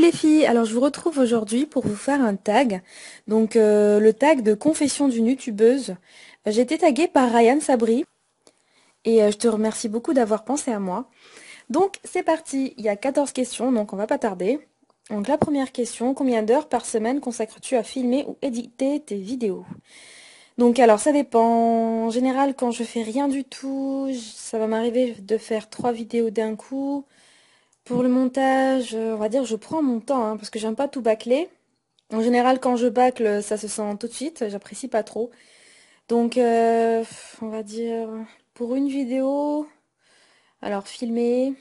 les filles, alors je vous retrouve aujourd'hui pour vous faire un tag, donc le tag de confession d'une youtubeuse. J'ai été taguée par Ryan Sabri et je te remercie beaucoup d'avoir pensé à moi. Donc c'est parti, il y a 14 questions, donc on va pas tarder. Donc la première question, combien d'heures par semaine consacres-tu à filmer ou éditer tes vidéos? Donc alors ça dépend, en général quand je fais rien du tout, ça va m'arriver de faire 3 vidéos d'un coup. Pour le montage, on va dire je prends mon temps, hein, parce que j'aime pas tout bâcler. En général, quand je bâcle, ça se sent tout de suite, j'apprécie pas trop. Donc, on va dire, pour une vidéo, alors filmer,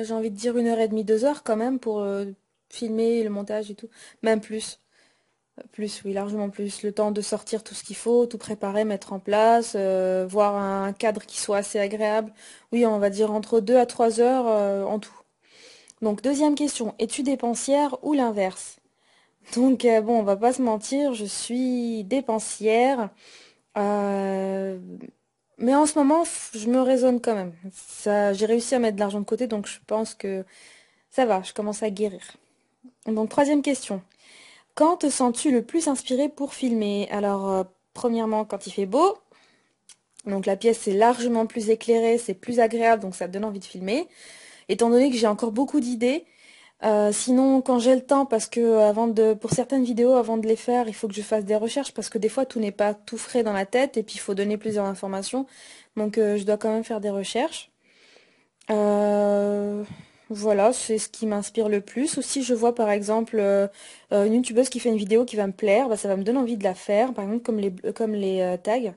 j'ai envie de dire 1 heure et demie, 2 heures quand même, pour filmer le montage et tout. Même plus. Plus, oui, largement plus. Le temps de sortir tout ce qu'il faut, tout préparer, mettre en place, voir un cadre qui soit assez agréable. Oui, on va dire entre 2 à 3 heures en tout. Donc, deuxième question, es-tu dépensière ou l'inverse? Donc, bon, on va pas se mentir, je suis dépensière. euh, mais en ce moment, je me raisonne quand même. Ça, j'ai réussi à mettre de l'argent de côté, donc je pense que ça va, je commence à guérir. Donc, troisième question. Quand te sens-tu le plus inspiré pour filmer? Alors, premièrement, quand il fait beau. Donc, la pièce est largement plus éclairée, c'est plus agréable, donc ça donne envie de filmer. Étant donné que j'ai encore beaucoup d'idées. Sinon, quand j'ai le temps, parce que pour certaines vidéos, avant de les faire, il faut que je fasse des recherches, parce que des fois, tout n'est pas tout frais dans la tête, et puis il faut donner plusieurs informations. Donc, je dois quand même faire des recherches. Euh, voilà, c'est ce qui m'inspire le plus. Aussi, je vois par exemple une youtubeuse qui fait une vidéo qui va me plaire, bah, ça va me donner envie de la faire, par exemple comme les tags.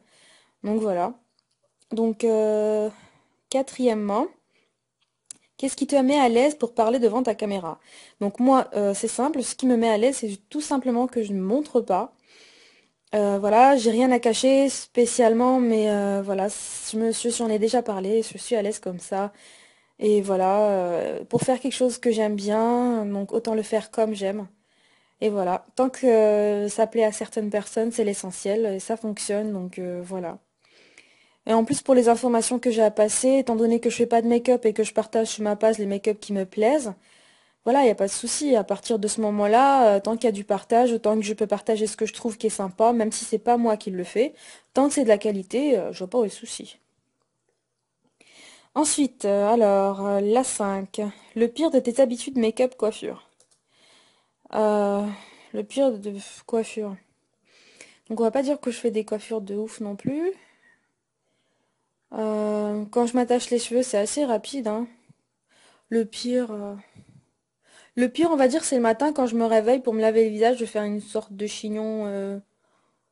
Donc voilà. Donc, quatrièmement. Qu'est-ce qui te met à l'aise pour parler devant ta caméra? Donc moi, c'est simple, ce qui me met à l'aise, c'est tout simplement que je ne montre pas. Voilà, j'ai rien à cacher spécialement, mais voilà, j'en ai déjà parlé, je suis à l'aise comme ça. Et voilà, pour faire quelque chose que j'aime bien, donc autant le faire comme j'aime. Et voilà, tant que ça plaît à certaines personnes, c'est l'essentiel, et ça fonctionne, donc voilà. Et en plus, pour les informations que j'ai à passer, étant donné que je fais pas de make-up et que je partage sur ma page les make-up qui me plaisent, voilà, il n'y a pas de souci. À partir de ce moment-là, tant qu'il y a du partage, tant que je peux partager ce que je trouve qui est sympa, même si c'est pas moi qui le fais, tant que c'est de la qualité, je vois pas où est le souci. Ensuite, la 5. Le pire de tes habitudes make-up coiffure. Euh, le pire de coiffure. Donc on va pas dire que je fais des coiffures de ouf non plus. Quand je m'attache les cheveux, c'est assez rapide, hein. Le pire, euh, le pire, on va dire, c'est le matin quand je me réveille pour me laver le visage, de faire une sorte de chignon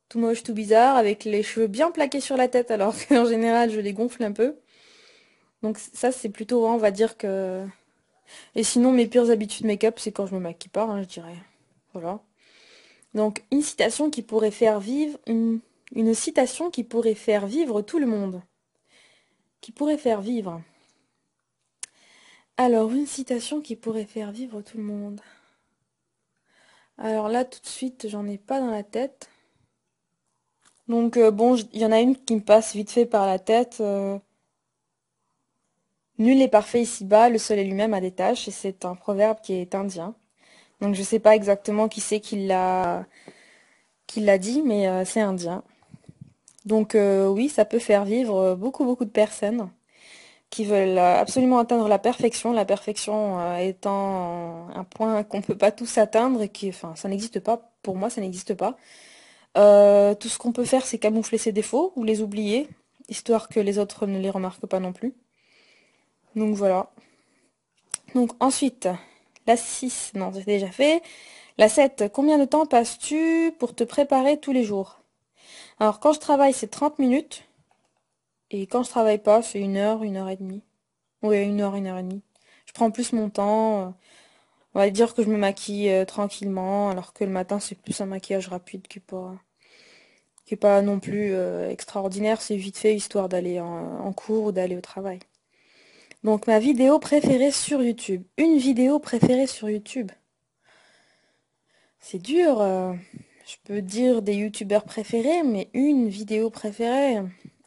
tout moche, tout bizarre, avec les cheveux bien plaqués sur la tête, alors qu'en général, je les gonfle un peu. Donc ça, c'est plutôt, hein, on va dire que... Et sinon, mes pires habitudes make-up, c'est quand je me maquille pas, hein, je dirais. Voilà. Donc, une citation qui pourrait faire vivre tout le monde. Qui pourrait faire vivre. Alors, une citation qui pourrait faire vivre tout le monde. Alors là, tout de suite, j'en ai pas dans la tête. Donc bon, il y en a une qui me passe vite fait par la tête. Nul n'est parfait ici-bas, le soleil lui-même a des taches, et c'est un proverbe qui est indien. Donc je sais pas exactement qui c'est qui l'a dit, mais c'est indien. Donc oui, ça peut faire vivre beaucoup beaucoup de personnes qui veulent absolument atteindre la perfection étant un point qu'on peut pas tous atteindre et qui, enfin, ça n'existe pas. Pour moi, ça n'existe pas. Tout ce qu'on peut faire, c'est camoufler ses défauts ou les oublier, histoire que les autres ne les remarquent pas non plus. Donc voilà. Donc ensuite, la 6, non, c'est déjà fait. La 7, combien de temps passes-tu pour te préparer tous les jours? Alors quand je travaille, c'est 30 minutes. Et quand je travaille pas, c'est 1 heure et demie. Oui, 1 heure et demie. Je prends plus mon temps. On va dire que je me maquille tranquillement, alors que le matin, c'est plus un maquillage rapide qui est pas non plus extraordinaire. C'est vite fait, histoire d'aller en cours ou d'aller au travail. Donc ma vidéo préférée sur YouTube. Une vidéo préférée sur YouTube. C'est dur. Je peux dire des youtubeurs préférés, mais une vidéo préférée.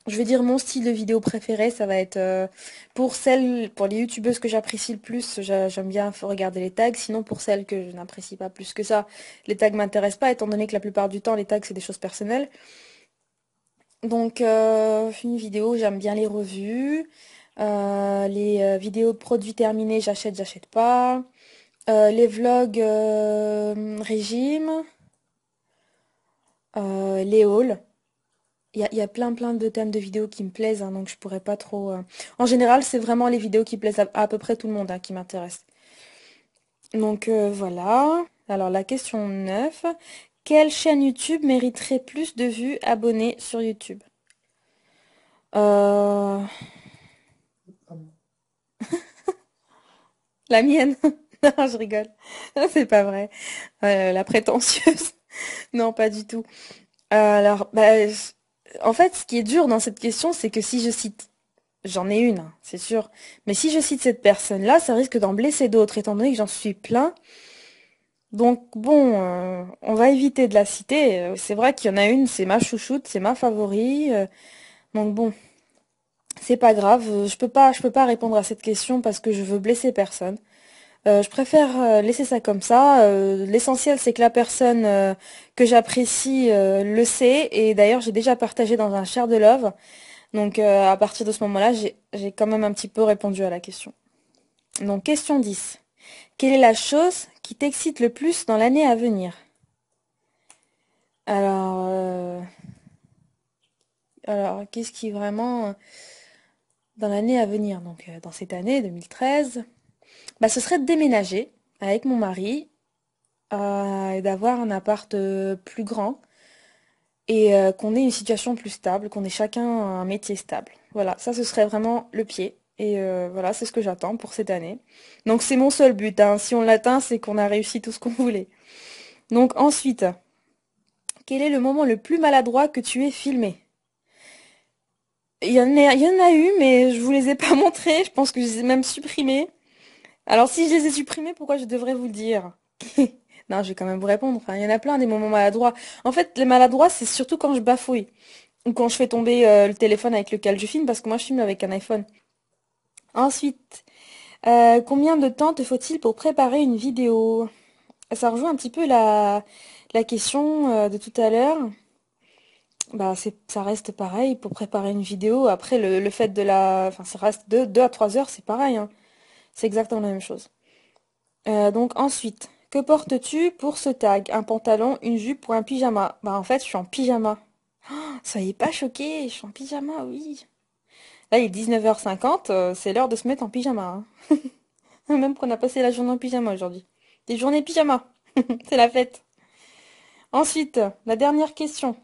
Je vais dire mon style de vidéo préféré, ça va être pour les youtubeuses que j'apprécie le plus, j'aime bien regarder les tags, sinon pour celles que je n'apprécie pas plus que ça, les tags m'intéressent pas, étant donné que la plupart du temps les tags c'est des choses personnelles. Donc une vidéo, j'aime bien les revues, les vidéos de produits terminés, j'achète pas, les vlogs régime, les hauls. Il y a plein de thèmes de vidéos qui me plaisent, hein, donc je pourrais pas trop... En général, c'est vraiment les vidéos qui plaisent à peu près tout le monde, hein, qui m'intéressent. Donc voilà. Alors la question 9. Quelle chaîne YouTube mériterait plus de vues abonnés sur YouTube? Euh, La mienne. Non, je rigole. C'est pas vrai. La prétentieuse. Non, pas du tout. Alors, bah, en fait, ce qui est dur dans cette question, c'est que si je cite, j'en ai une, hein, c'est sûr, mais si je cite cette personne-là, ça risque d'en blesser d'autres, étant donné que j'en suis plein. Donc bon, on va éviter de la citer. C'est vrai qu'il y en a une, c'est ma chouchoute, c'est ma favori. Donc bon, c'est pas grave. Je peux pas répondre à cette question parce que je veux blesser personne. Je préfère laisser ça comme ça. L'essentiel, c'est que la personne que j'apprécie le sait. Et d'ailleurs, j'ai déjà partagé dans un share de love. Donc à partir de ce moment-là, j'ai quand même un petit peu répondu à la question. Donc question 10. Quelle est la chose qui t'excite le plus dans l'année à venir? Alors, qu'est-ce qui vraiment dans l'année à venir, donc dans cette année 2013, bah ce serait de déménager avec mon mari et d'avoir un appart plus grand et qu'on ait une situation plus stable, qu'on ait chacun un métier stable. Voilà, ça ce serait vraiment le pied. Et voilà, c'est ce que j'attends pour cette année. Donc c'est mon seul but, hein. Si on l'atteint, c'est qu'on a réussi tout ce qu'on voulait. Donc ensuite, quel est le moment le plus maladroit que tu aies filmé? Il y en a eu, mais je vous les ai pas montrés. Je pense que je les ai même supprimés. Alors si je les ai supprimés, pourquoi je devrais vous le dire? Non, je vais quand même vous répondre. Enfin, il y en a plein des moments maladroits. En fait, les maladroits, c'est surtout quand je bafouille. Ou quand je fais tomber le téléphone avec lequel je filme, parce que moi je filme avec un iPhone. Ensuite, combien de temps te faut-il pour préparer une vidéo? Ça rejoint un petit peu la question de tout à l'heure. Bah, ça reste pareil pour préparer une vidéo. Après, le fait de enfin, ça reste 2 à 3 heures, c'est pareil, hein. C'est exactement la même chose. Donc ensuite, que portes-tu pour ce tag? Un pantalon, une jupe ou un pyjama? Bah en fait, je suis en pyjama. Soyez pas choqués, je suis en pyjama, oui. Là, il est 19h50, c'est l'heure de se mettre en pyjama, hein. Même qu'on a passé la journée en pyjama aujourd'hui. Des journées pyjama, c'est la fête. Ensuite, la dernière question.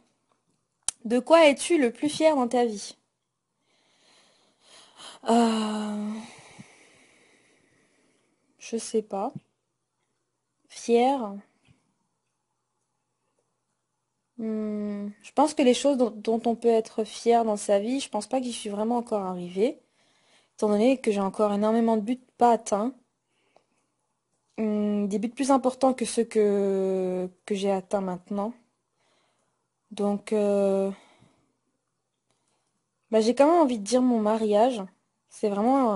De quoi es-tu le plus fier dans ta vie? Euh, je sais pas. Fier. Je pense que les choses dont on peut être fier dans sa vie, je pense pas que j'y suis vraiment encore arrivée, étant donné que j'ai encore énormément de buts pas atteints. Des buts plus importants que ceux que j'ai atteints maintenant. Donc, bah, j'ai quand même envie de dire mon mariage. C'est vraiment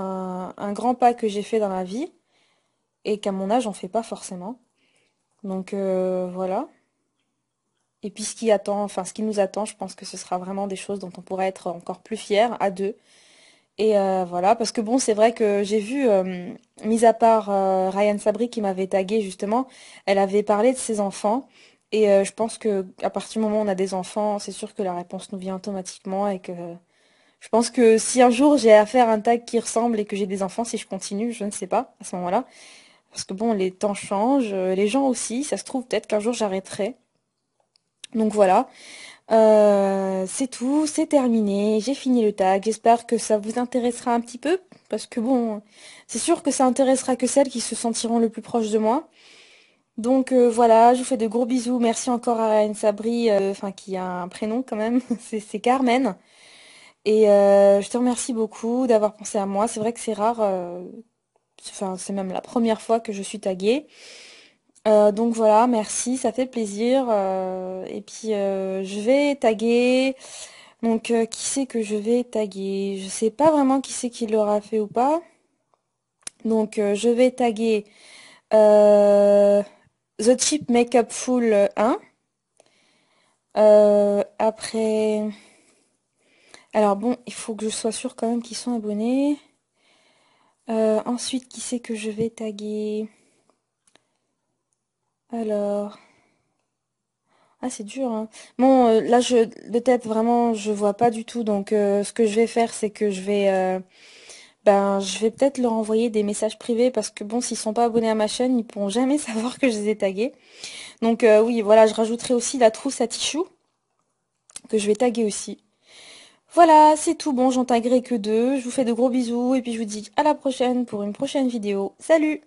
un grand pas que j'ai fait dans ma vie et qu'à mon âge, on fait pas forcément. Donc, voilà. Et puis ce qui nous attend, je pense que ce sera vraiment des choses dont on pourra être encore plus fiers à deux. Et voilà, parce que bon, c'est vrai que j'ai vu, mis à part Ryan Sabri qui m'avait tagué justement, elle avait parlé de ses enfants. Et je pense que à partir du moment où on a des enfants, c'est sûr que la réponse nous vient automatiquement et que je pense que si un jour j'ai à faire un tag qui ressemble et que j'ai des enfants, si je continue, je ne sais pas à ce moment-là. Parce que bon, les temps changent, les gens aussi, ça se trouve peut-être qu'un jour j'arrêterai. Donc voilà. C'est tout, c'est terminé, j'ai fini le tag. J'espère que ça vous intéressera un petit peu, parce que bon, c'est sûr que ça intéressera que celles qui se sentiront le plus proches de moi. Donc voilà, je vous fais de gros bisous. Merci encore à Anne Sabri, enfin qui a un prénom quand même, c'est Carmen. Et je te remercie beaucoup d'avoir pensé à moi. C'est vrai que c'est rare, enfin c'est même la première fois que je suis taguée. Donc voilà, merci, ça fait plaisir. Et puis je vais taguer. Donc, qui c'est que je vais taguer? Je sais pas vraiment qui c'est qui l'aura fait ou pas. Donc, je vais taguer euh, The Cheap Makeup Full 1. Après... Alors bon, il faut que je sois sûre quand même qu'ils sont abonnés. Ensuite, qui c'est que je vais taguer? Alors... Ah, c'est dur, hein. Bon, là, de tête, vraiment, je vois pas du tout. Donc, ce que je vais faire, c'est que je vais peut-être leur envoyer des messages privés parce que bon, s'ils sont pas abonnés à ma chaîne, ils pourront jamais savoir que je les ai tagués. Donc, oui, voilà, je rajouterai aussi la trousse à Tichou que je vais taguer aussi. Voilà, c'est tout bon, j'en taguerai que deux. Je vous fais de gros bisous et puis je vous dis à la prochaine pour une prochaine vidéo. Salut!